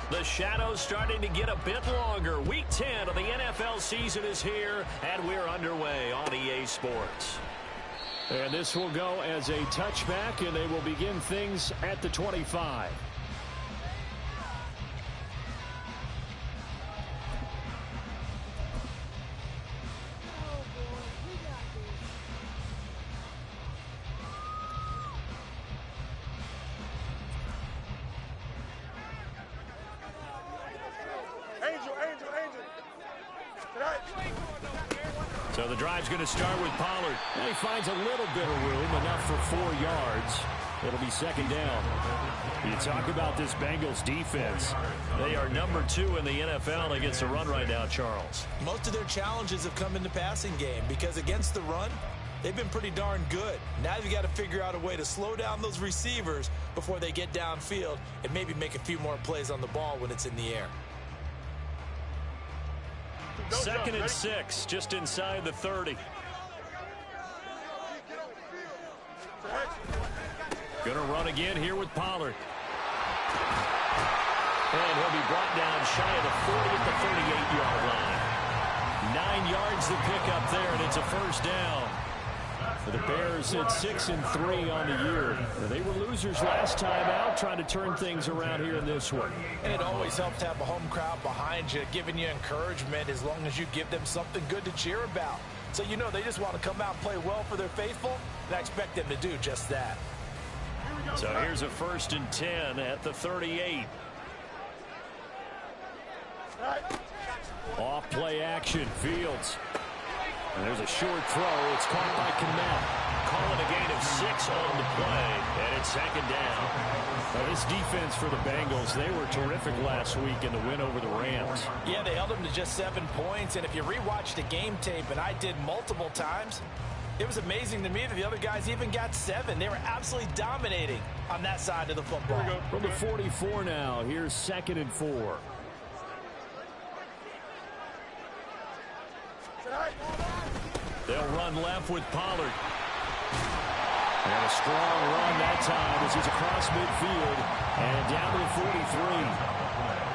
The shadows starting to get a bit longer. Week 10 of the NFL season is here, and we're underway on EA Sports. And this will go as a touchback, and they will begin things at the 25. So the drive's going to start with Pollard. And he finds a little bit of room, enough for 4 yards. It'll be second down. You talk about this Bengals defense. They are number 2 in the NFL against the run right now, Charles. Most of their challenges have come in the passing game because against the run, they've been pretty darn good. Now you've got to figure out a way to slow down those receivers before they get downfield and maybe make a few more plays on the ball when it's in the air. Second and 6, just inside the 30. Gonna run again here with Pollard. And he'll be brought down shy of the 40 at the 38-yard line. 9 yards to pick up there, and it's a first down. For the Bears at 6-3 on the year. They were losers last time out, trying to turn things around here in this one. And it always helps to have a home crowd behind you, giving you encouragement as long as you give them something good to cheer about. So you know they just want to come out and play well for their faithful, and I expect them to do just that. So here's a 1st and 10 at the 38. Off play action, Fields. And there's a short throw. It's caught by Kmet. Calling a gain of 6 on the play, and it's second down. Now this defense for the Bengals, they were terrific last week in the win over the Rams. Yeah, they held them to just 7 points, and if you rewatch the game tape, and I did multiple times, it was amazing to me that the other guys even got 7. They were absolutely dominating on that side of the football. From the 44 now, here's 2nd and 4. They'll run left with Pollard. And a strong run that time as he's across midfield and down to the 43.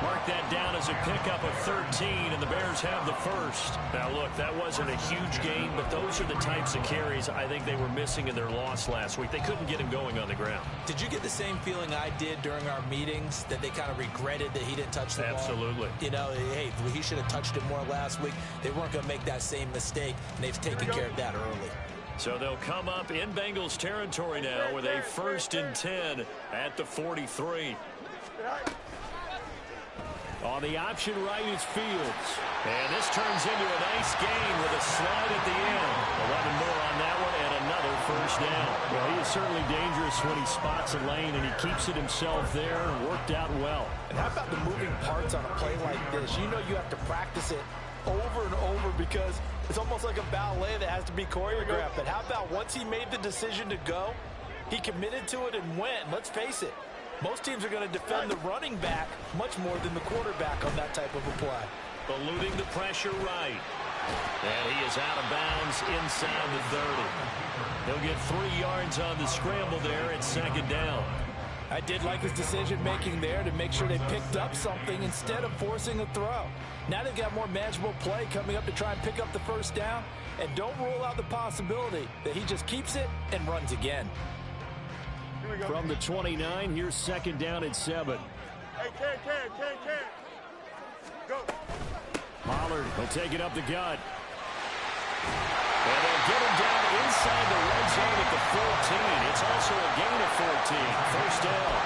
Mark that down as a pickup of 13, and the Bears have the first. Now, look, that wasn't a huge gain, but those are the types of carries I think they were missing in their loss last week. They couldn't get him going on the ground. Did you get the same feeling I did during our meetings, that they kind of regretted that he didn't touch the ball? Absolutely. You know, hey, he should have touched it more last week. They weren't going to make that same mistake, and they've taken care of that early. So they'll come up in Bengals territory now with a 1st and 10 at the 43. On the option right is Fields. And this turns into a nice gain with a slide at the end. 11 more on that one and another first down. Well, he is certainly dangerous when he spots a lane, and he keeps it himself there and worked out well. And how about the moving parts on a play like this? You know you have to practice it over and over because it's almost like a ballet that has to be choreographed. But how about once he made the decision to go, he committed to it and went. Let's face it, most teams are going to defend the running back much more than the quarterback on that type of a play. Eluding the pressure right. And he is out of bounds inside the 30. He'll get 3 yards on the scramble there at second down. I did like his decision-making there to make sure they picked up something instead of forcing a throw. Now they've got more manageable play coming up to try and pick up the first down. And don't rule out the possibility that he just keeps it and runs again. From the 29, here's 2nd down and 7. Hey, Ken. Go. Pollard will take it up the gut. And they'll get him down inside the red zone at the 14. It's also a gain of 14. First down.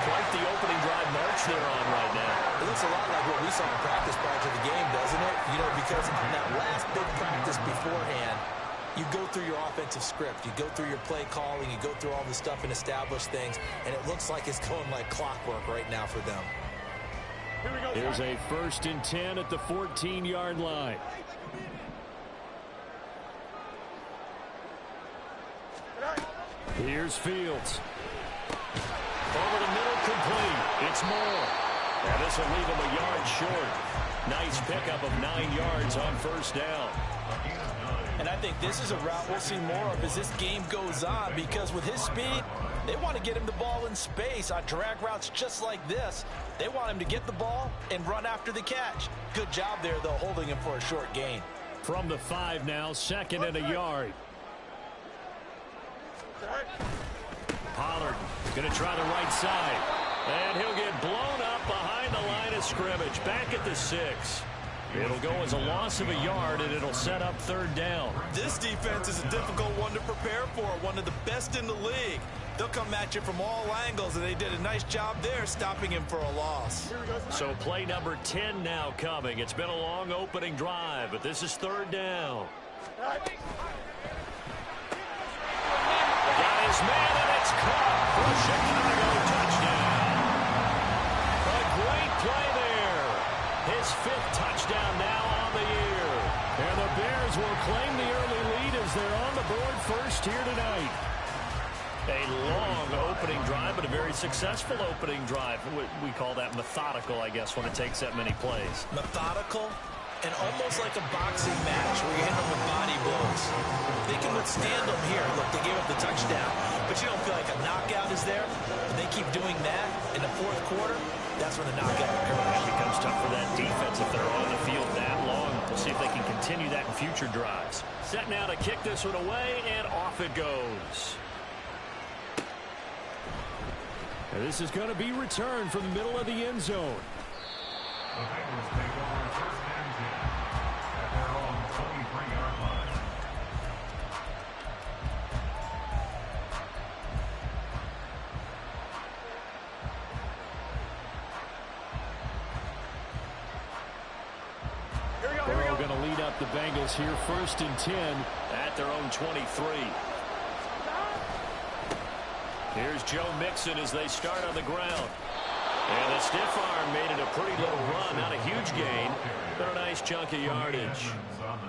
Quite the opening drive march they're on right now. It looks a lot like what we saw in practice prior to the game, doesn't it? You know, because in that last big practice beforehand, you go through your offensive script. You go through your play calling. You go through all the stuff and establish things. And it looks like it's going like clockwork right now for them. Here's a 1st and 10 at the 14-yard line. Here's Fields. Over the middle, complete. It's Moore. And this will leave him a yard short. Nice pickup of 9 yards on first down. And I think this is a route we'll see more of as this game goes on, because with his speed, They want to get him the ball in space on drag routes just like this. They want him to get the ball and run after the catch. Good job there, though, holding him for a short gain. From the 5 now, 2nd and a yard. Pollard going to try the right side. And he'll get blown up behind the line of scrimmage. Back at the 6. It'll go as a loss of a yard, and it'll set up 3rd down. This defense is a difficult one to prepare for, one of the best in the league. They'll come at you from all angles, and they did a nice job there stopping him for a loss. So play number 10 now coming. It's been a long opening drive, but this is 3rd down. Got his man, and it's caught for a Chicago touchdown. A great play there. His 5th touchdown now on the year. And the Bears will claim the early lead as they're on the board first here tonight. A long opening drive, but a very successful opening drive. We call that methodical, I guess, when it takes that many plays. Methodical and almost like a boxing match where you hit them with body blows. They can withstand them here. Look, they gave up the touchdown, but you don't feel like a knockout is there. When they keep doing that in the 4th quarter, that's when the knockout occurs. It becomes tough for that defense if they're on the field that long. We'll see if they can continue that in future drives. Set now to kick this one away, and off it goes. And this is going to be returned from the middle of the end zone. The Bengals take over first and 10 at their own 23-yard line. Burrow going to lead up the Bengals here, 1st and 10 at their own 23. Here's Joe Mixon as they start on the ground. And the stiff arm made it a pretty little run. Not a huge gain, but a nice chunk of yardage.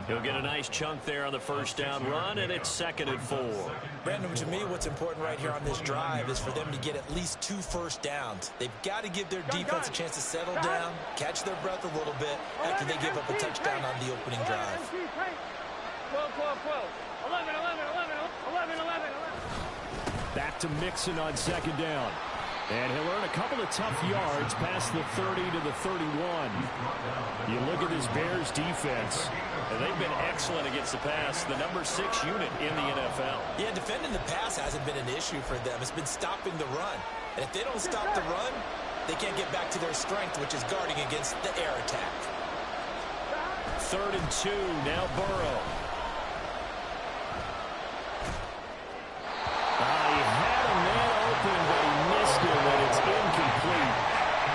He'll get a nice chunk there on the 1st down run, and it's 2nd and 4. Brandon, to me, what's important right here on this drive is for them to get at least 2 first downs. They've got to give their defense a chance to settle down, catch their breath a little bit after they give up a touchdown on the opening drive. 12, 12, 12. 11, 11, 11, 11, 11. Back to Mixon on 2nd down. And he'll earn a couple of tough yards past the 30 to the 31. You look at this Bears defense. And they've been excellent against the pass, the number 6 unit in the NFL. Yeah, defending the pass hasn't been an issue for them. It's been stopping the run. And if they don't stop the run, they can't get back to their strength, which is guarding against the air attack. 3rd and 2, now Burrow. He had a man open, but he missed it when it's incomplete.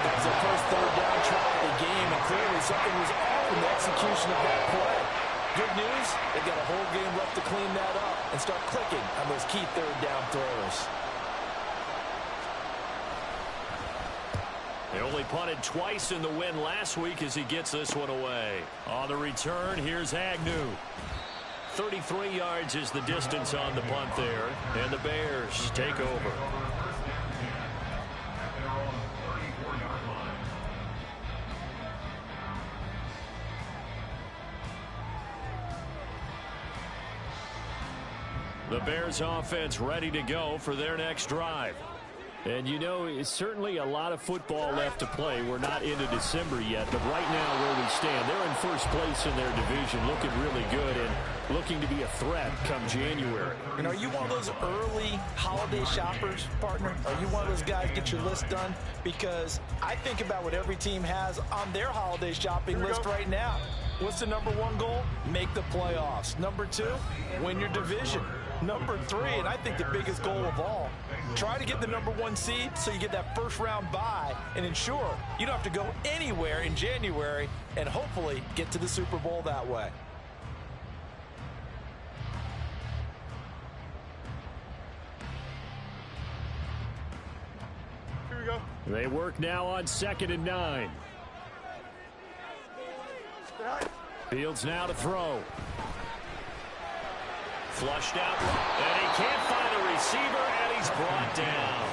That was their first 3rd down try of the game, and clearly something was off in the execution of that play. Good news, they've got a whole game left to clean that up and start clicking on those key 3rd down throws. They only punted twice in the win last week as he gets this one away. On the return, here's Agnew. 33 yards is the distance on the punt there, and the Bears take over. The Bears offense ready to go for their next drive. And you know, it's certainly a lot of football left to play. We're not into December yet, but right now where we stand, they're in first place in their division, looking really good and looking to be a threat come January. And are you one of those early holiday shoppers, partner? Are you one of those guys get your list done? Because I think about what every team has on their holiday shopping list right now. What's the number 1 goal? Make the playoffs. Number 2, win your division. Number 3, and I think the biggest goal of all, try to get the number 1 seed so you get that first round bye and ensure you don't have to go anywhere in January and hopefully get to the Super Bowl that way. Here we go. They work now on 2nd and 9. Fields now to throw. Flushed out, and he can't find a receiver, and he's brought down.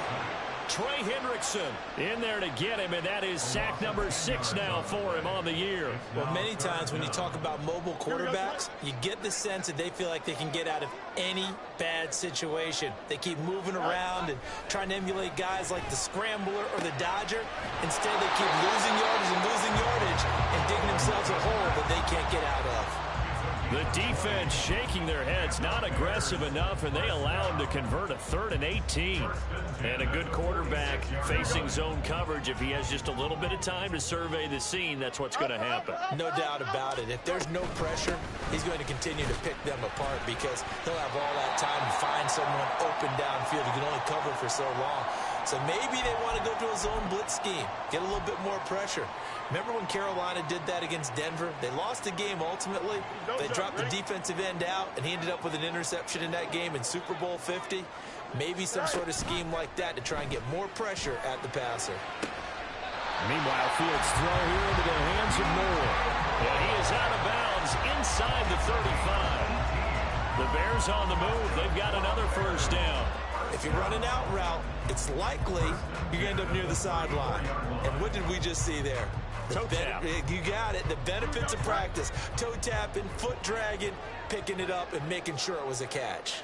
Trey Hendrickson in there to get him, and that is sack number 6 now for him on the year. Well, many times when you talk about mobile quarterbacks, you get the sense that they feel like they can get out of any bad situation. They keep moving around and trying to emulate guys like the Scrambler or the Dodger. Instead, they keep losing yardage and digging themselves a hole that they can't get out of. The defense shaking their heads, not aggressive enough, and they allow him to convert a 3rd and 18. And a good quarterback facing zone coverage. If he has just a little bit of time to survey the scene, that's what's going to happen. No doubt about it. If there's no pressure, he's going to continue to pick them apart because he'll have all that time to find someone open downfield. He can only cover for so long. So maybe they want to go to a zone blitz scheme, get a little bit more pressure. Remember when Carolina did that against Denver? They lost the game ultimately. They dropped the defensive end out, and he ended up with an interception in that game in Super Bowl 50. Maybe some sort of scheme like that to try and get more pressure at the passer. Meanwhile, Fields throw here into the hands of Moore. And he is out of bounds inside the 35. The Bears on the move. They've got another first down. If you run an out route, it's likely you end up near the sideline. And what did we just see there? Toe tap. You got it. The benefits of practice. Toe tapping, foot dragging, picking it up, and making sure it was a catch.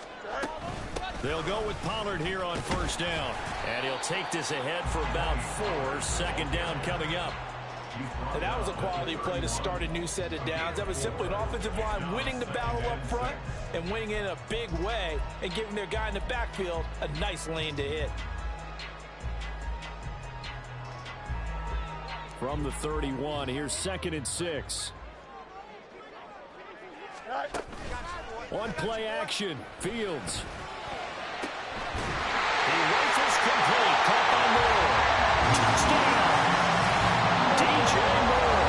They'll go with Pollard here on first down. And he'll take this ahead for about 4. Second down coming up. And that was a quality play to start a new set of downs. That was simply an offensive line winning the battle up front and winning in a big way and giving their guy in the backfield a nice lane to hit. From the 31, here's 2nd and 6. On play action, Fields. He rifles complete. Caught by Moore. Touchdown. DJ Moore.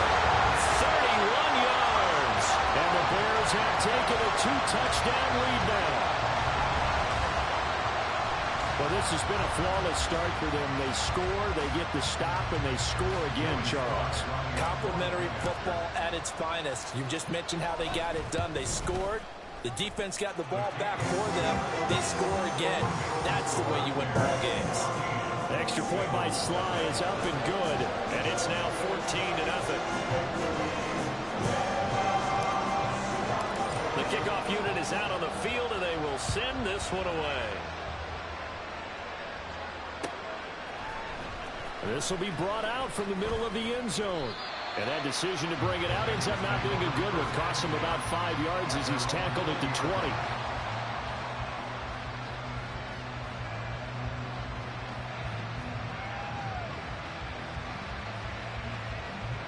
31 yards. And the Bears have taken a 2-touchdown lead now. Well, this has been a flawless start for them. They score, they get the stop, and they score again, Charles. Complimentary football at its finest. You just mentioned how they got it done. They scored. The defense got the ball back for them. They score again. That's the way you win ball games. Extra point by Sly is up and good. And it's now 14-0. The kickoff unit is out on the field, and they will send this one away. This will be brought out from the middle of the end zone. And that decision to bring it out ends up not being a good one. Costs him about 5 yards as he's tackled at the 20.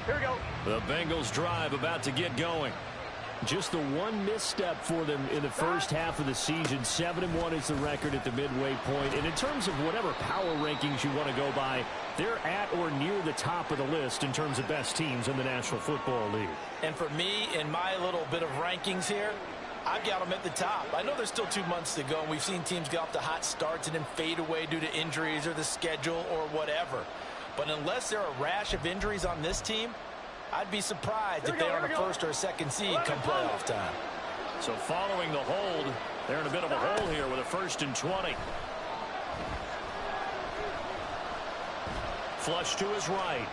Here we go. The Bengals drive about to get going. Just the one misstep for them in the first half of the season. 7-1 is the record at the midway point. And in terms of whatever power rankings you want to go by, they're at or near the top of the list in terms of best teams in the National Football League. And for me, in my little bit of rankings here, I've got them at the top. I know there's still 2 months to go, and we've seen teams get off to hot starts and then fade away due to injuries or the schedule or whatever. But unless there are a rash of injuries on this team, I'd be surprised if they're on a first or a second seed come playoff time. So following the hold, they're in a bit of a hole here with a 1st and 20. Flush to his right.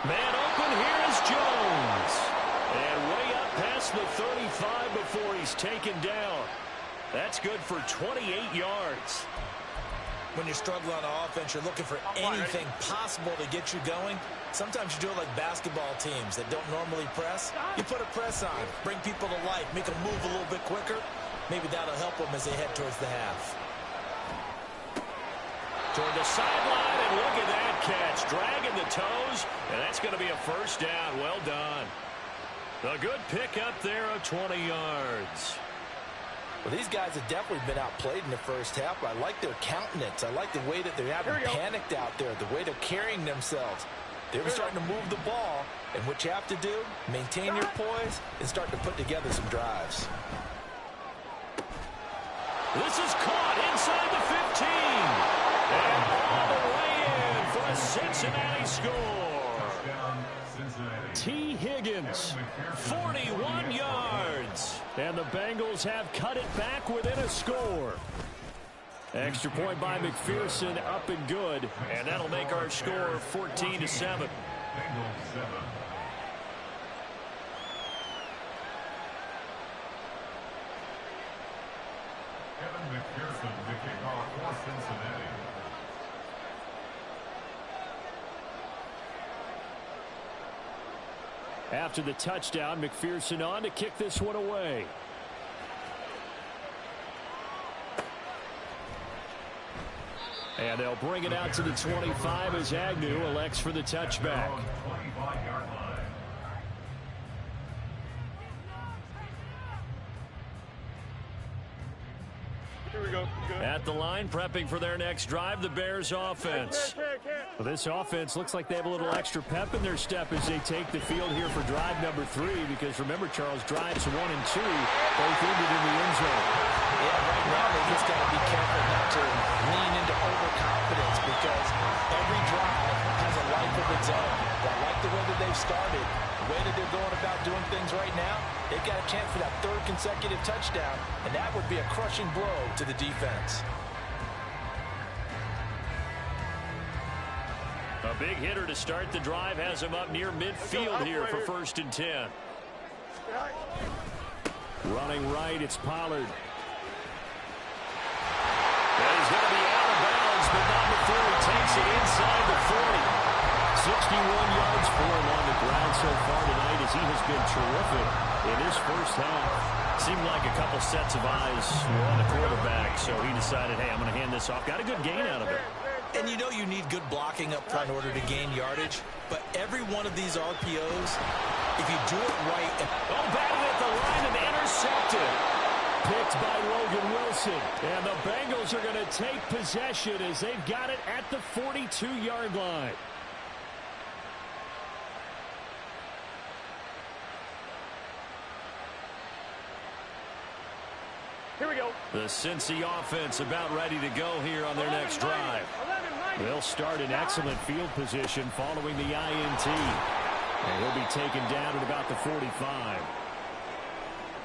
Man open, here is Jones. And way up past the 35 before he's taken down. That's good for 28 yards. When you're struggling on offense, you're looking for anything possible to get you going. Sometimes you do it like basketball teams that don't normally press. You put a press on, bring people to life, make them move a little bit quicker. Maybe that'll help them as they head towards the half. Toward the sideline, and look at that catch. Dragging the toes, and that's going to be a first down. Well done. A good pick up there of 20 yards. Well, these guys have definitely been outplayed in the first half, but I like their countenance. I like the way that they haven't panicked out there, the way they're carrying themselves. They're starting to move the ball, and what you have to do, maintain your poise and start to put together some drives. This is caught inside the 15. And all the way in for a Cincinnati score. T. Higgins, 41 yards. and the Bengals have cut it back within a score. Extra point by McPherson, up and good. And that'll make our score 14-7. Bengals 7. Kevin McPherson to kick off for Cincinnati. After the touchdown, McPherson on to kick this one away. And they'll bring it out to the 25 as Agnew elects for the touchback. 25-yard line. Here we go. Good. At the line, prepping for their next drive, the Bears offense. Well, this offense looks like they have a little extra pep in their step as they take the field here for drive number 3. Because remember, Charles, drives 1 and 2 both ended in the end zone. Yeah, right now they just got to be careful not to lean into overconfidence because every drive has a life of its own. I like the way that they've started, the way that they're going about doing things right now. They've got a chance for that 3rd consecutive touchdown, and that would be a crushing blow to the defense. A big hitter to start the drive has him up near midfield here for 1st and 10. Running right, it's Pollard. And he's going to be out of bounds, but not before he takes it inside the 40. 61 yards for him on the ground so far tonight as he has been terrific in his first half. Seemed like a couple sets of eyes were on the quarterback, so he decided, hey, I'm going to hand this off. Got a good gain out of it. And you know you need good blocking up front in order to gain yardage, but every one of these RPOs, if you do it right... Batted at the line and intercepted. Picked by Logan Wilson. And the Bengals are going to take possession as they've got it at the 42-yard line. Here we go. The Cincy offense about ready to go here on their next drive. 11-90. They'll start in excellent field position following the INT. And he'll be taken down at about the 45.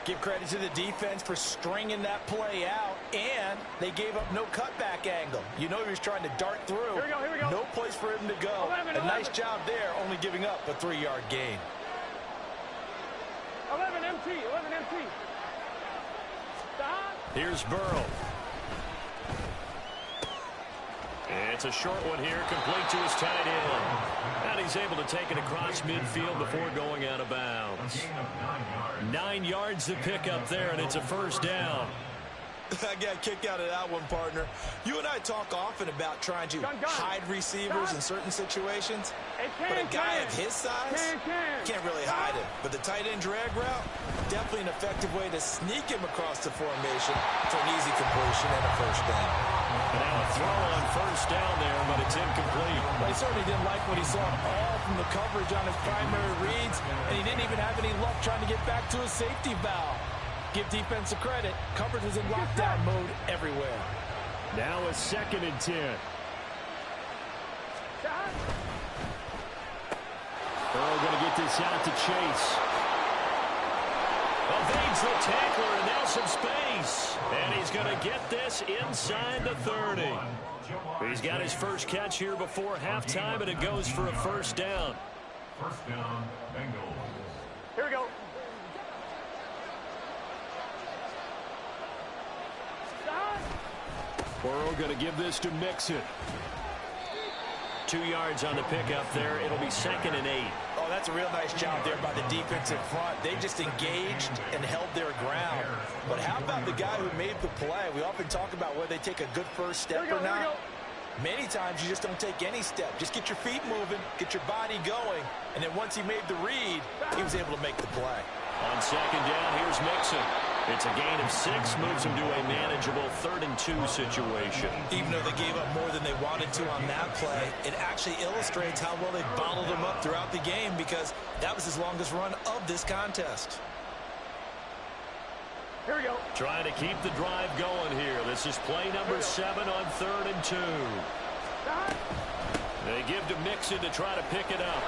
Give credit to the defense for stringing that play out, and they gave up no cutback angle. You know he was trying to dart through. Here we go. No place for him to go. 11. A nice job there, only giving up a 3-yard gain. 11 MT. 11 MT. Stop. Here's Burrow. It's a short one here, complete to his tight end. And he's able to take it across midfield before going out of bounds. 9 yards to pick up there, and it's a 1st down. I got kicked out of that one, partner. You and I talk often about trying to hide receivers in certain situations. But a guy of his size can't really hide him. But the tight end drag route, definitely an effective way to sneak him across the formation for an easy completion and a 1st down. And now a throw on 1st down there, but it's incomplete. But he certainly didn't like what he saw all from the coverage on his primary reads, and he didn't even have any luck trying to get back to his safety valve. Give defense a credit. Coverage was in lockdown mode everywhere. Now a 2nd and 10. Burrow going to get this out to Chase. Evades the tackler, and now some space. And he's going to get this inside the 30. He's got his first catch here before halftime, and it goes for a 1st down. 1st down, Bengals. Here we go. Burrow going to give this to Mixon. 2 yards on the pickup there. It'll be 2nd and 8. Oh, that's a real nice job there by the defensive front. They just engaged and held their ground. But how about the guy who made the play? We often talk about whether they take a good first step or not. Many times you just don't take any step. Just get your feet moving, get your body going, and then once he made the read, he was able to make the play. On 2nd down, here's Mixon. It's a gain of 6, moves him to a manageable 3rd and 2 situation. Even though they gave up more than they wanted to on that play, it actually illustrates how well they bottled him up throughout the game because that was his longest run of this contest. Here we go. Trying to keep the drive going here. This is play number 7 on 3rd and 2. They give to Mixon to try to pick it up.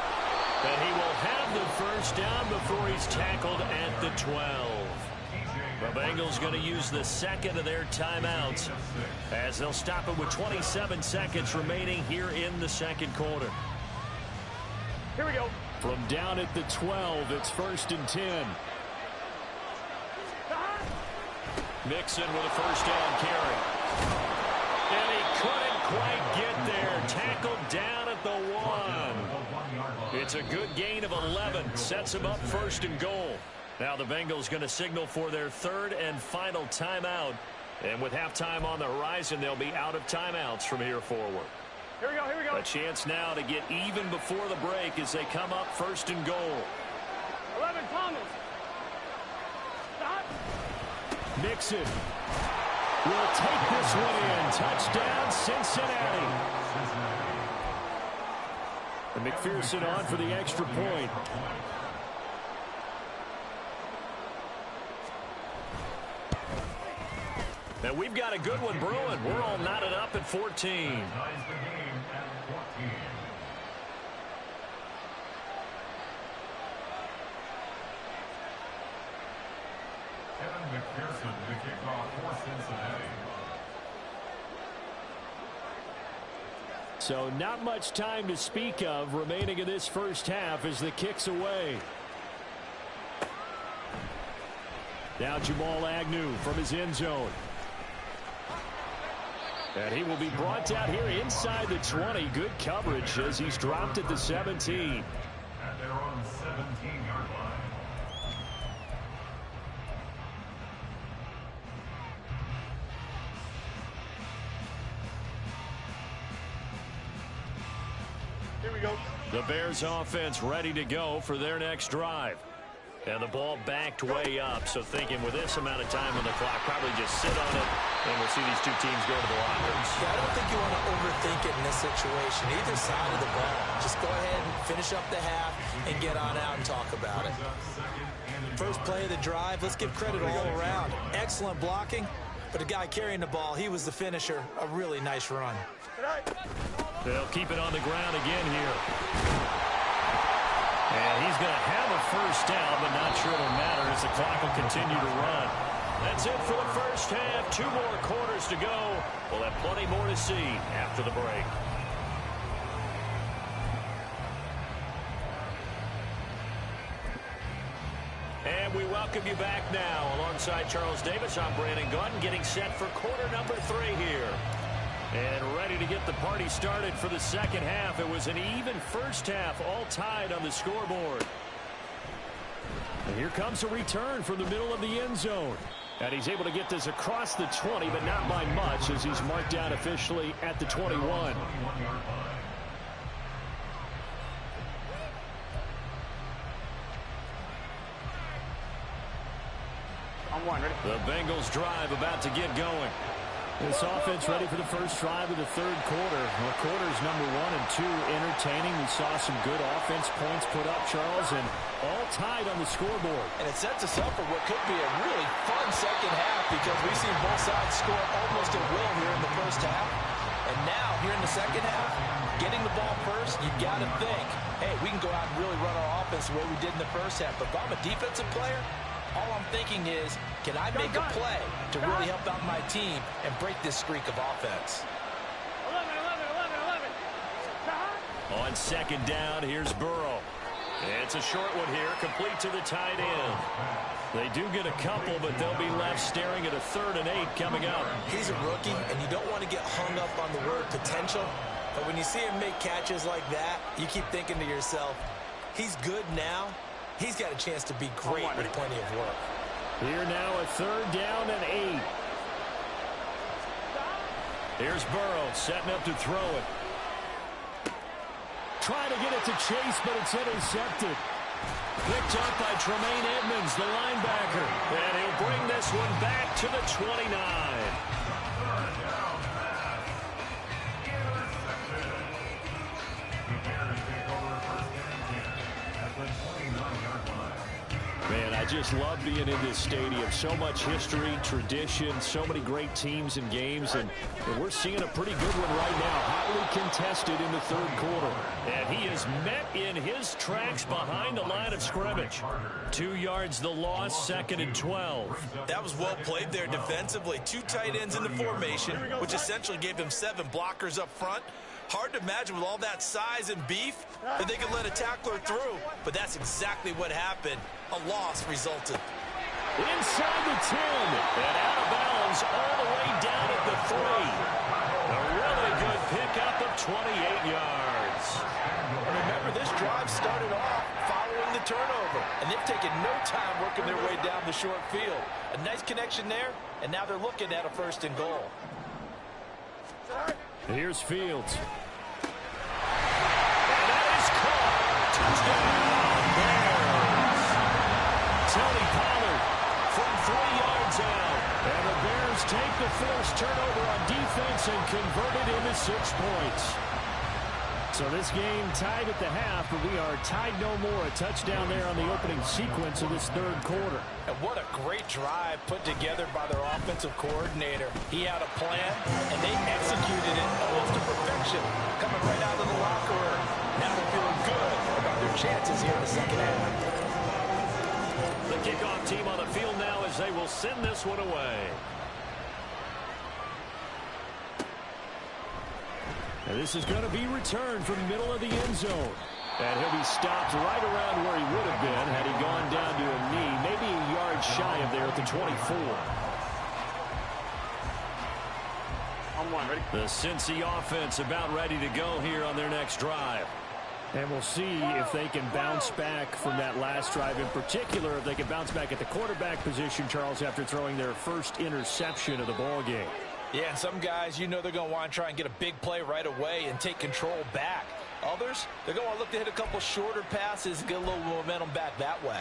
And he will have the 1st down before he's tackled at the 12. The Bengals going to use the second of their timeouts as they'll stop it with 27 seconds remaining here in the second quarter. Here we go. From down at the 12, it's 1st and 10. Mixon with a first down carry. And he couldn't quite get there. Tackled down at the 1. It's a good gain of 11. Sets him up 1st and goal. Now the Bengals going to signal for their third and final timeout. And with halftime on the horizon, they'll be out of timeouts from here forward. Here we go, here we go. A chance now to get even before the break as they come up 1st and goal. 11, Thomas. Stop. Mixon will take this one in. Touchdown, Cincinnati. And McPherson on for the extra point. And we've got a good one brewing. We're all knotted up at 14. Ties the game at 14. Kevin McPherson to kick off for Cincinnati. So not much time to speak of remaining in this first half as the kick's away. Now Jamal Agnew from his end zone. And he will be brought down here inside the 20. Good coverage as he's dropped at the 17. And they're on the 17-yard line. Here we go. The Bears offense ready to go for their next drive. And the ball backed way up, so thinking with this amount of time on the clock, probably just sit on it, and we'll see these two teams go to the lockers. Yeah, I don't think you want to overthink it in this situation. Either side of the ball. Just go ahead and finish up the half and get on out and talk about it. First play of the drive, let's give credit all around. Excellent blocking, but the guy carrying the ball, he was the finisher. A really nice run. They'll keep it on the ground again here. And he's going to have a first down, but not sure it'll matter as the clock will continue to run. That's it for the first half. 2 more quarters to go. We'll have plenty more to see after the break. And we welcome you back now. Alongside Charles Davis, I'm Brandon Gautin, getting set for quarter number 3 here. And ready to get the party started for the second half. It was an even first half, all tied on the scoreboard. And here comes a return from the middle of the end zone. And he's able to get this across the 20, but not by much as he's marked down officially at the 21. On 1, ready? The Bengals drive about to get going. This offense ready for the first drive of the third quarter. Well, quarters number 1 and 2 entertaining. We saw some good offense points put up, Charles, and all tied on the scoreboard. And it sets us up for what could be a really fun second half because we've seen both sides score almost at will here in the first half. And now, here in the second half, getting the ball first, you got to think, hey, we can go out and really run our offense the way we did in the first half. But if I'm a defensive player, all I'm thinking is, can I make a play to really help out my team and break this streak of offense? 11, 11, 11, 11. On second down, here's Burrow. It's a short one here, complete to the tight end. They do get a couple, but they'll be left staring at a 3rd and 8 coming up. He's a rookie, and you don't want to get hung up on the word potential. But when you see him make catches like that, you keep thinking to yourself, he's good now. He's got a chance to be great with plenty of work. Here now a 3rd down and 8. Here's Burrow setting up to throw it. Trying to get it to Chase, but it's intercepted. Picked up by Tremaine Edmonds, the linebacker. And he'll bring this one back to the 29. The Bears take over 1st and 10 at the 29-yard line. Man, I I just love being in this stadium. So much history, tradition, so many great teams and games, and we're seeing a pretty good one right now. Hotly contested in the third quarter. And he is met in his tracks behind the line of scrimmage. 2 yards the loss, 2nd and 12. That was well played there defensively. 2 tight ends in the formation, which essentially gave them 7 blockers up front. Hard to imagine with all that size and beef that they could let a tackler through, but that's exactly what happened. A loss resulted. Inside the 10 and out of bounds all the way down at the 3. A really good pickup of 28 yards. Remember, this drive started off following the turnover, and they've taken no time working their way down the short field. A nice connection there, and now they're looking at a 1st and goal. Here's Fields. And that is caught. Touchdown, Bears. Tony Pollard from 3 yards out. And the Bears take the forced turnover on defense and convert it into 6 points. So this game tied at the half, but we are tied no more. A touchdown there on the opening sequence of this third quarter. And what a great drive put together by their offensive coordinator. He had a plan, and they executed it almost to perfection, coming right out of the locker room. Now they're feeling good about their chances here in the second half. The kickoff team on the field now as they will send this one away. And this is going to be returned from the middle of the end zone. And he'll be stopped right around where he would have been had he gone down to a knee, maybe a yard shy of there at the 24. On 1, ready? The Cincy offense about ready to go here on their next drive. And we'll see if they can bounce back from that last drive, in particular if they can bounce back at the quarterback position, Charles, after throwing their first interception of the ball game. Yeah, and some guys, you know they're going to want to try and get a big play right away and take control back. Others, they're going to look to hit a couple shorter passes and get a little momentum back that way.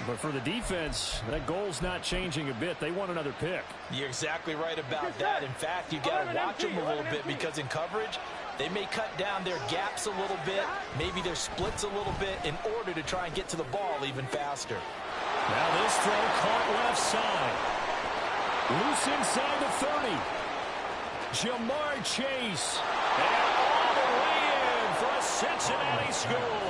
But for the defense, that goal's not changing a bit. They want another pick. You're exactly right about that. In fact, you got to watch them a little bit because in coverage, they may cut down their gaps a little bit, maybe their splits a little bit in order to try and get to the ball even faster. Now this throw caught left side. Loose inside the 30. Jamar Chase. And all the way in for a Cincinnati score.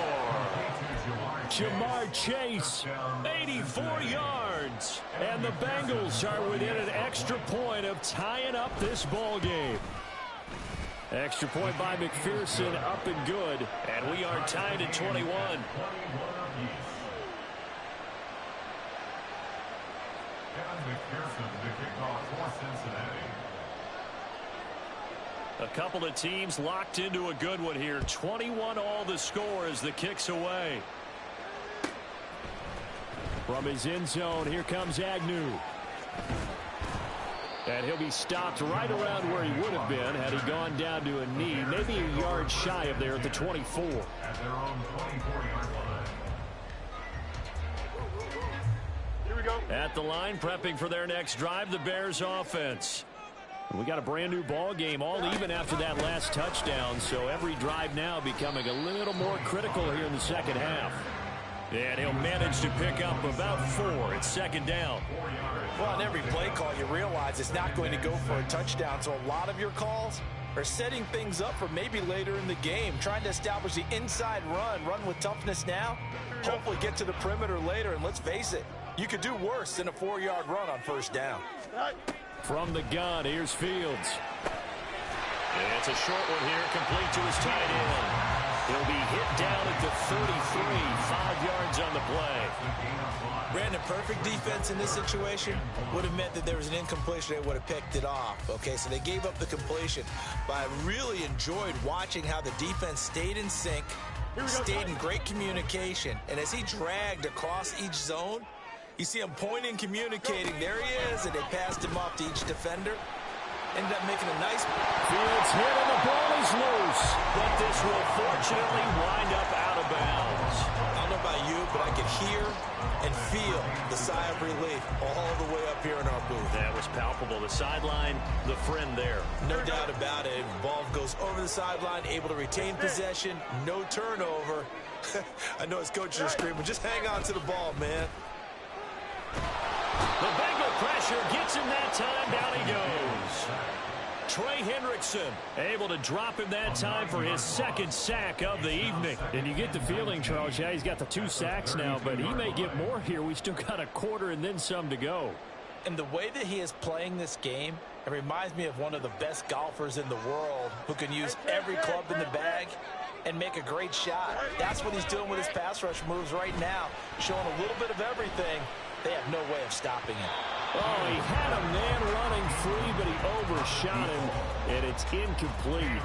Jamar Chase, 84 yards. and the Bengals are within an extra point of tying up this ball game. Extra point by McPherson, up and good. And we are tied at 21. Kevin McPherson, the kickoff for Cincinnati. A couple of teams locked into a good one here. 21 all the score as the kick's away. From his end zone, here comes Agnew. And he'll be stopped right around where he would have been had he gone down to a knee, maybe a yard shy of there at the 24. At their own 24-yard line. Here we go. At the line, prepping for their next drive, the Bears offense. We got a brand new ball game, all even after that last touchdown, so every drive now becoming a little more critical here in the second half. And he'll manage to pick up about 4. It's 2nd down. Well, on every play call, you realize it's not going to go for a touchdown, so a lot of your calls are setting things up for maybe later in the game, trying to establish the inside run with toughness now, hopefully get to the perimeter later, and let's face it, you could do worse than a 4-yard run on 1st down. From the gun, here's Fields. And it's a short one here, complete to his tight end. He'll be hit down at the 33, 5 yards on the play. Brandon, perfect defense in this situation would have meant that there was an incompletion. They would have picked it off. Okay, so they gave up the completion. But I really enjoyed watching how the defense stayed in sync, stayed in great communication. And as he dragged across each zone, you see him pointing, communicating. There he is, and they passed him off to each defender. Ended up making a nice... Fields hit and the ball is loose. But this will fortunately wind up out of bounds. I don't know about you, but I could hear and feel the sigh of relief all the way up here in our booth. That was palpable. The sideline, the friend there. No doubt about it. Ball goes over the sideline, able to retain possession, no turnover. I know his coaches are screaming, just hang on to the ball, man. The Bengal pressure gets him that time. Down he goes. Trey Hendrickson able to drop him that time for his second sack of the evening. And you get the feeling, Charles, yeah, he's got the 2 sacks now, but he may get more here. We still got a quarter and then some to go. And the way that he is playing this game, it reminds me of one of the best golfers in the world who can use every club in the bag and make a great shot. That's what he's doing with his pass rush moves right now, showing a little bit of everything. They have no way of stopping him. Oh, he had a man running free, but he overshot him, and it's incomplete.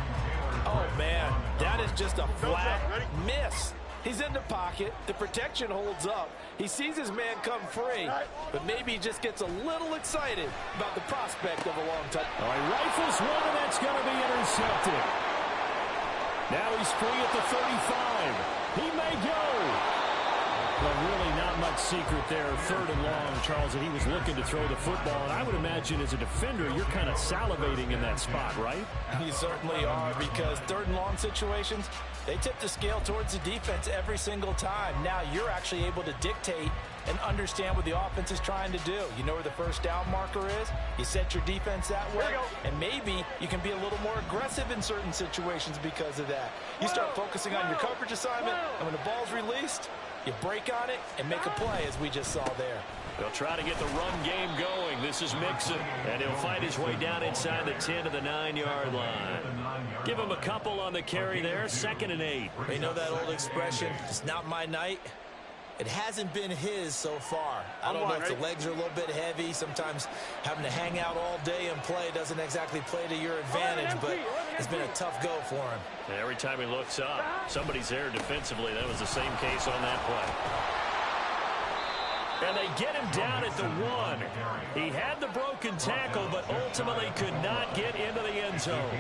Oh, man, that is just a flat miss. He's in the pocket. The protection holds up. He sees his man come free, but maybe he just gets a little excited about the prospect of a long touch. Oh, he rifles one, and that's going to be intercepted. Now he's free at the 35. He may go. But really not much secret there. 3rd and long, Charles, that he was looking to throw the football. And I would imagine as a defender, you're kind of salivating in that spot, right? You certainly are, because 3rd and long situations, they tip the scale towards the defense every single time. Now you're actually able to dictate and understand what the offense is trying to do. You know where the first down marker is. You set your defense that way, and maybe you can be a little more aggressive in certain situations because of that. You start focusing on your coverage assignment, and when the ball's released, you break on it and make a play, as we just saw there. They'll try to get the run game going. This is Mixon, and he'll fight his way down inside the 10 to the 9-yard line. Give him a couple on the carry there. 2nd and 8. You know that old expression, it's not my night? It hasn't been his so far. I don't know if the legs are a little bit heavy. Sometimes having to hang out all day and play doesn't exactly play to your advantage, but it's been a tough go for him. And every time he looks up, somebody's there defensively. That was the same case on that play. And they get him down at the 1. He had the broken tackle, but ultimately could not get into the end zone.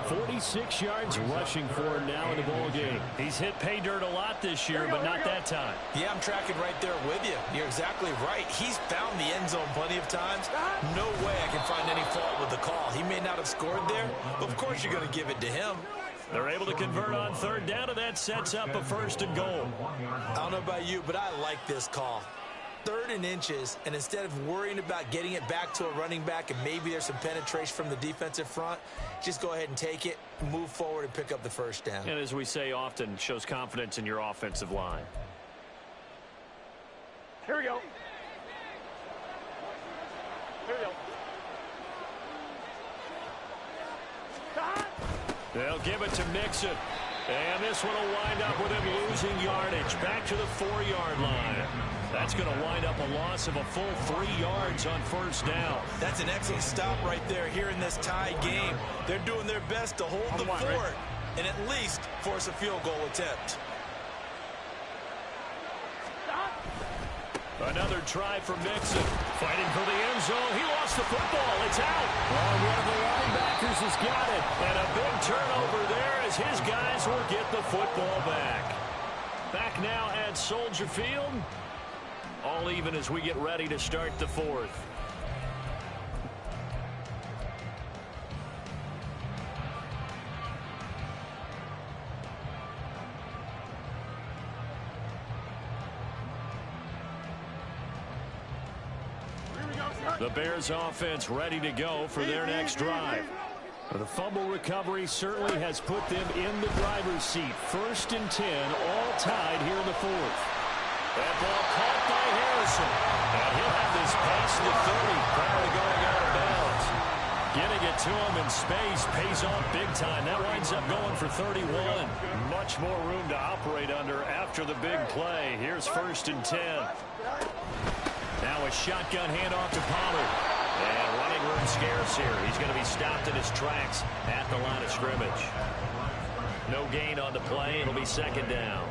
46 yards rushing for him now in the ball game. He's hit pay dirt a lot this year, but not that time. Yeah, I'm tracking right there with you. You're exactly right. He's found the end zone plenty of times. No way I can find any fault with the call. He may not have scored there, but of course you're going to give it to him. They're able to convert on 3rd down, and that sets up a 1st and goal. I don't know about you, but I like this call. 3rd and inches, and instead of worrying about getting it back to a running back and maybe there's some penetration from the defensive front, just go ahead and take it, move forward, and pick up the 1st down. And as we say often, shows confidence in your offensive line. Here we go. Here we go. They'll give it to Mixon. And this one will wind up with him losing yardage. Back to the 4-yard line. That's going to wind up a loss of a full 3 yards on 1st down. That's an excellent stop right there here in this tie game. They're doing their best to hold the fort and at least force a field goal attempt. Another try for Mixon. Fighting for the end zone. He lost the football. It's out. Well, one of the linebackers has got it. And a big turnover there as his guys will get the football back. Back now at Soldier Field. All even as we get ready to start the 4th. The Bears offense ready to go for their next drive. The fumble recovery certainly has put them in the driver's seat. 1st and 10, all tied here in the 4th. That ball caught by Harrison. And he'll have this pass to 30 prior to going out of bounds. Getting it to him in space pays off big time. That winds up going for 31. Much more room to operate under after the big play. Here's 1st and 10. Now a shotgun handoff to Pollard. And running room scarce here. He's going to be stopped in his tracks at the line of scrimmage. No gain on the play. It'll be 2nd down.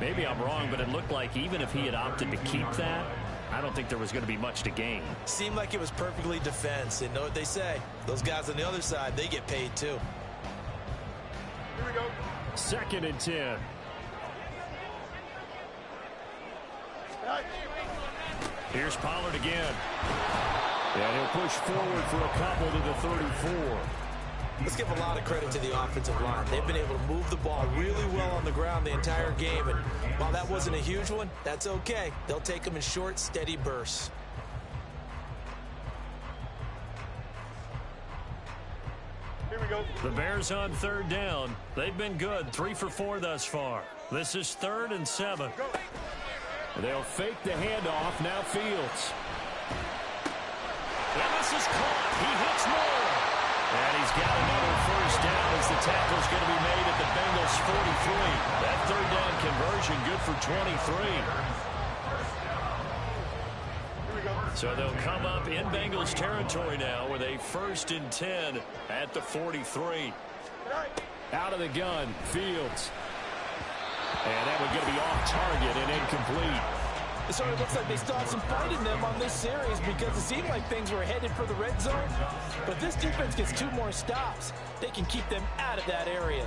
Maybe I'm wrong, but it looked like even if he had opted to keep that, I don't think there was going to be much to gain. Seemed like it was perfectly defense. And know what they say. Those guys on the other side, they get paid too. Here we go. 2nd and 10. Here's Pollard again. And he'll push forward for a couple to the 34. Let's give a lot of credit to the offensive line. They've been able to move the ball really well on the ground the entire game. And while that wasn't a huge one, that's okay. They'll take them in short, steady bursts. The Bears on third down. They've been good, 3 for 4 thus far. This is 3rd and 7. They'll fake the handoff. Now Fields. And this is caught. He hits Moore. And he's got another first down as the tackle's going to be made at the Bengals 43. That third down conversion good for 23. So they'll come up in Bengals territory now with a 1st and 10 at the 43. Out of the gun, Fields. And that one's going to be off target and incomplete. So it looks like they still have some fight in them on this series because it seemed like things were headed for the red zone. But this defense gets 2 more stops. They can keep them out of that area.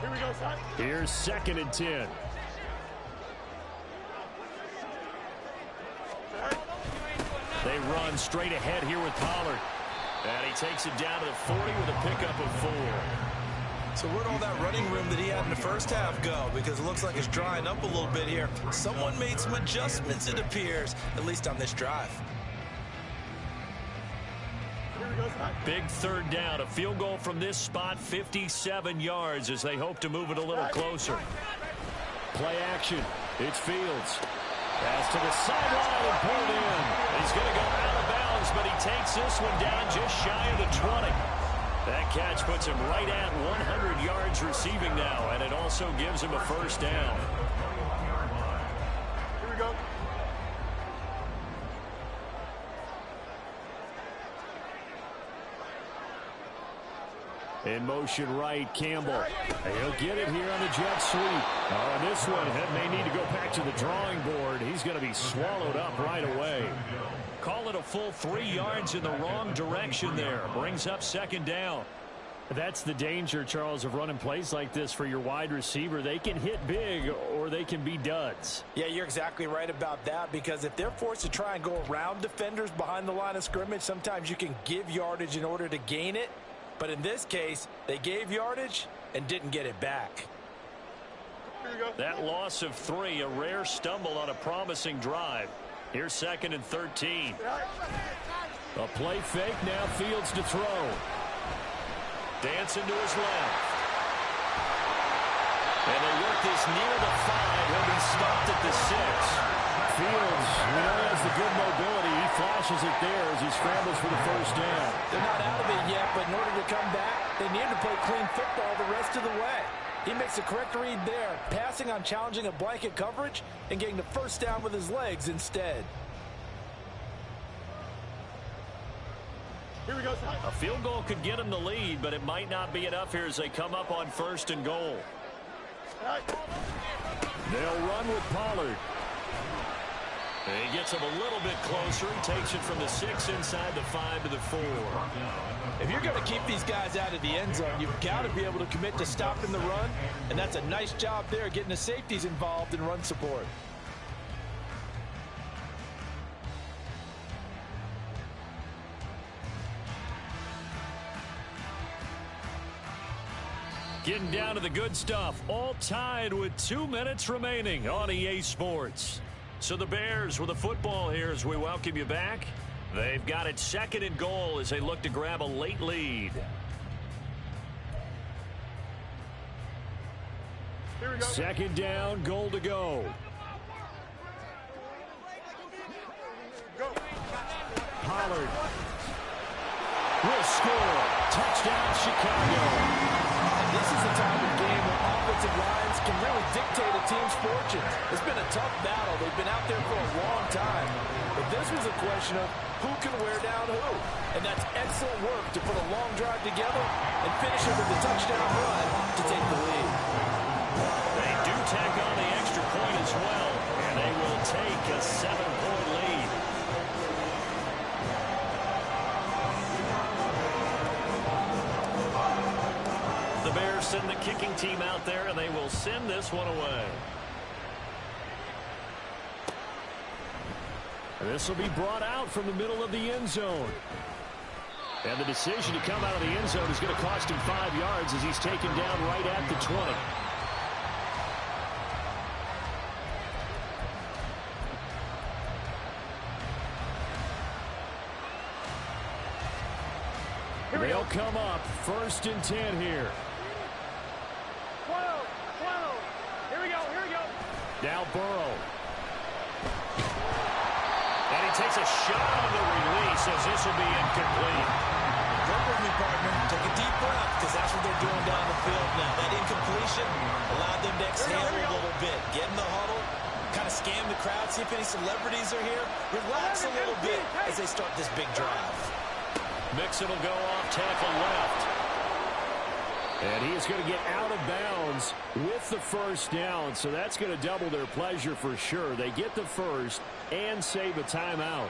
Here we go, son. Here's 2nd and 10. They run straight ahead here with Pollard. And he takes it down to the 40 with a pickup of 4. So where'd all that running room that he had in the first half go? Because it looks like it's drying up a little bit here. Someone made some adjustments, it appears, at least on this drive. Big 3rd down. A field goal from this spot, 57 yards as they hope to move it a little closer. Play action. It's Fields. Pass to the sideline and pulled in. He's going to go out of bounds, but he takes this one down just shy of the 20. That catch puts him right at 100 yards receiving now, and it also gives him a first down. Here we go. In motion right, Campbell. He'll get it here on the jet sweep. Oh, this one may need to go back to the drawing board. He's going to be swallowed up right away. Call it a full 3 yards in the wrong direction there. Brings up 2nd down. That's the danger, Charles, of running plays like this for your wide receiver. They can hit big or they can be duds. Yeah, you're exactly right about that because if they're forced to try and go around defenders behind the line of scrimmage, sometimes you can give yardage in order to gain it. But in this case, they gave yardage and didn't get it back. That loss of 3, a rare stumble on a promising drive. Here's 2nd and 13. A play fake, now Fields to throw. Dancing to his left. And they work this near the 5. He'll be stopped at the 6. Fields, has the good mobility. He flashes it there as he scrambles for the first down. They're not out of it yet, but in order to come back, they need to play clean football the rest of the way. He makes the correct read there, passing on challenging a blanket coverage and getting the first down with his legs instead. Here we go, son. A field goal could get him the lead, but it might not be enough here as they come up on 1st and goal. They'll run with Pollard. And he gets him a little bit closer. He takes it from the 6 inside the 5 to the 4. If you're going to keep these guys out of the end zone, you've got to be able to commit to stopping the run, and that's a nice job there getting the safeties involved in run support. Getting down to the good stuff. All tied with 2 minutes remaining on EA Sports. So the Bears with the football here as we welcome you back. They've got it 2nd and goal as they look to grab a late lead. Here we go. 2nd down, goal to go. Go. Pollard will score. Touchdown, Chicago. This is the type of game where offensive lines can really dictate a team's fortunes. It's been a tough battle. They've been out there for a long time. But this was a question of who can wear down who. And that's excellent work to put a long drive together and finish it with a touchdown run to take the lead. They do tack on the extra point as well, and they will take a 7-point lead. The Bears send the kicking team out there, and they will send this one away. This will be brought out from the middle of the end zone. And the decision to come out of the end zone is going to cost him 5 yards as he's taken down right at the 20. They'll come up 1st and 10 here. 12. Here we go. Now Burrow. And he takes a shot on the release as this will be incomplete. Work with me, partner. Take a deep breath, because that's what they're doing down the field now. That incompletion allowed them to exhale a little bit. Get in the huddle, kind of scan the crowd, see if any celebrities are here. Relax a little bit as they start this big drive. Mixon will go off tackle left. And he is going to get out of bounds with the 1st down, so that's going to double their pleasure for sure. They get the 1st and save a timeout.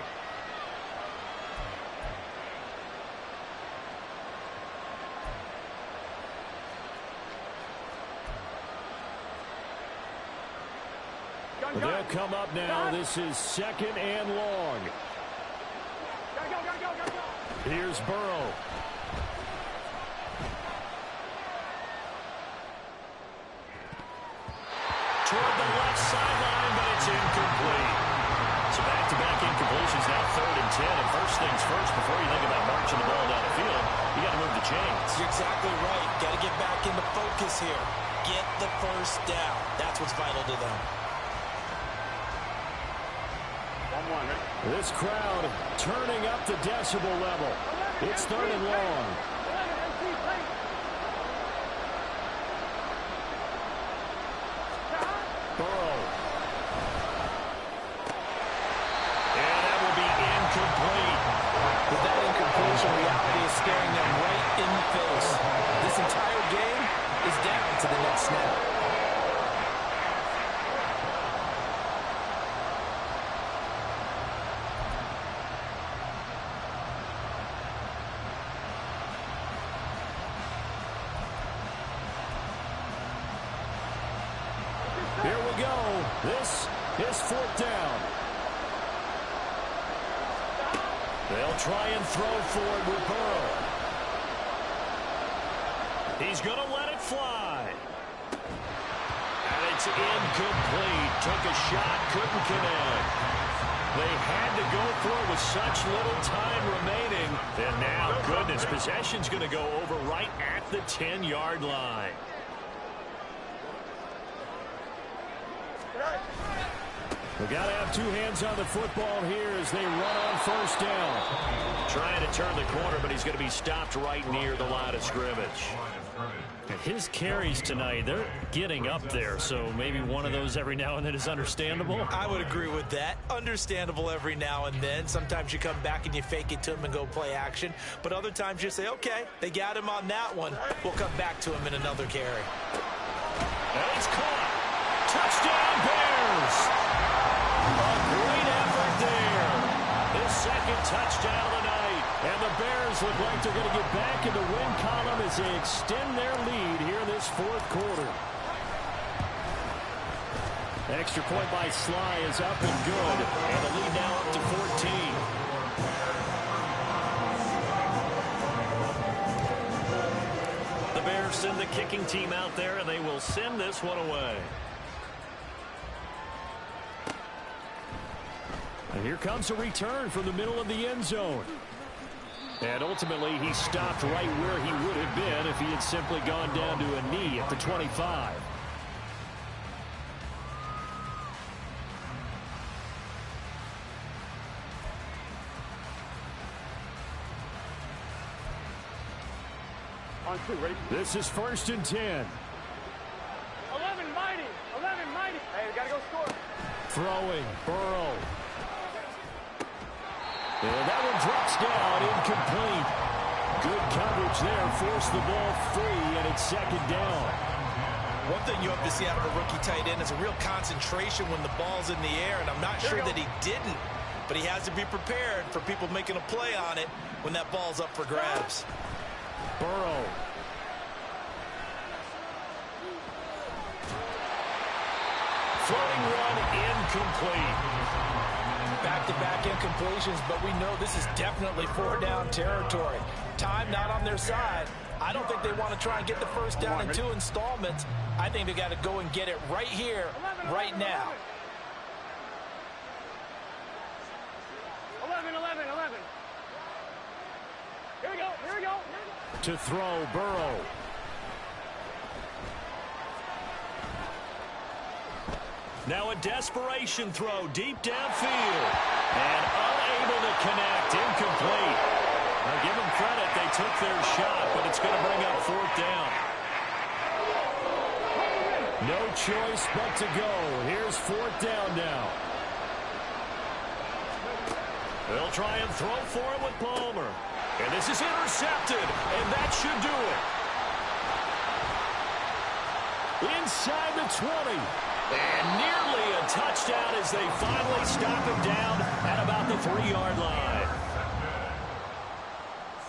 They'll come up now. This is 2nd and long. Go. Here's Burrow. Toward the left sideline, but it's incomplete. So back-to-back incompletions, now 3rd and 10. And first things first, before you think about marching the ball down the field, you got to move the chains. You're exactly right. Got to get back into focus here. Get the 1st down. That's what's vital to them. This crowd turning up the decibel level. It's 3rd and long. Burrow. And that will be incomplete. With that incompletion, reality is staring them right in the face. This entire game is down to the next snap. Here we go. This is 4th down. They'll try and throw for it with Burrow. He's going to let it fly. And it's incomplete. Took a shot, couldn't connect. They had to go for it with such little time remaining. And now, goodness, possession's going to go over right at the 10-yard line. We got to have 2 hands on the football here as they run on 1st down. Trying to turn the corner, but he's going to be stopped right near the line of scrimmage. And his carries tonight, they're getting up there, so maybe one of those every now and then is understandable. I would agree with that. Understandable every now and then. Sometimes you come back and you fake it to him and go play action. But other times you say, okay, they got him on that one. We'll come back to him in another carry. And he's caught. Touchdown, Bears! A great effort there. His 2nd touchdown of the night. And the Bears look like they're going to get back in the win column as they extend their lead here in this 4th quarter. Extra point by Sly is up and good. And the lead now up to 14. The Bears send the kicking team out there, and they will send this one away. And here comes a return from the middle of the end zone. And ultimately, he stopped right where he would have been if he had simply gone down to a knee at the 25. On 2, ready? This is 1st and 10. 11 mighty. Hey, we got to go score. Throwing, Burrow. And that one drops down, incomplete. Good coverage there, forced the ball free, and it's 2nd down. One thing you have to see out of a rookie tight end is a real concentration when the ball's in the air, and I'm not sure that he didn't, but he has to be prepared for people making a play on it when that ball's up for grabs. Burrow. Floating run incomplete. Back-to-back incompletions, but we know this is definitely 4-down territory. Time not on their side. I don't think they want to try and get the 1st down in 2 installments. I think they got to go and get it right here, right now. 11. Here we we go. Here we go. To throw, Burrow. Now a desperation throw deep downfield. And unable to connect. Incomplete. Now give them credit. They took their shot, but it's going to bring up 4th down. No choice but to go. Here's 4th down now. They'll try and throw for it with Palmer. And this is intercepted, and that should do it. Inside the 20. And nearly a touchdown as they finally stop him down at about the 3-yard line.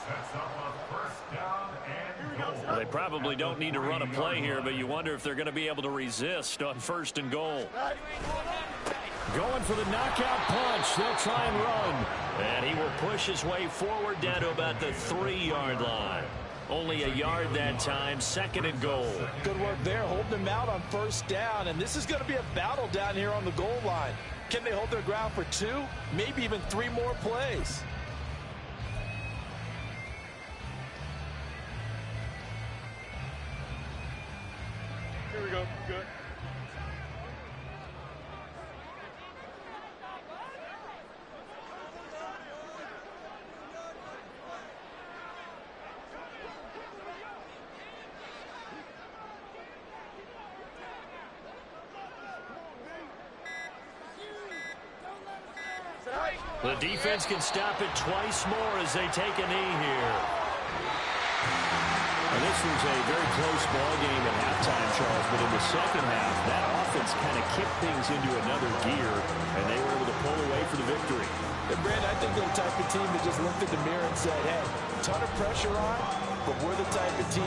Sets up a first down and goal. Well, they probably don't need to run a play here, but you wonder if they're going to be able to resist on 1st and goal. Going for the knockout punch. They'll try and run. And he will push his way forward down to about the 3-yard line. Only a yard that time, 2nd and goal. Good work there, holding them out on 1st down. And this is going to be a battle down here on the goal line. Can they hold their ground for 2, maybe even 3 more plays? Here we go. Good. The defense can stop it twice more as they take a knee here. Now, this was a very close ball game at halftime, Charles, but in the second half, that offense kind of kicked things into another gear, and they were able to pull away for the victory. And Brandon, I think they're the type of team that just looked at the mirror and said, hey, ton of pressure on, but we're the type of team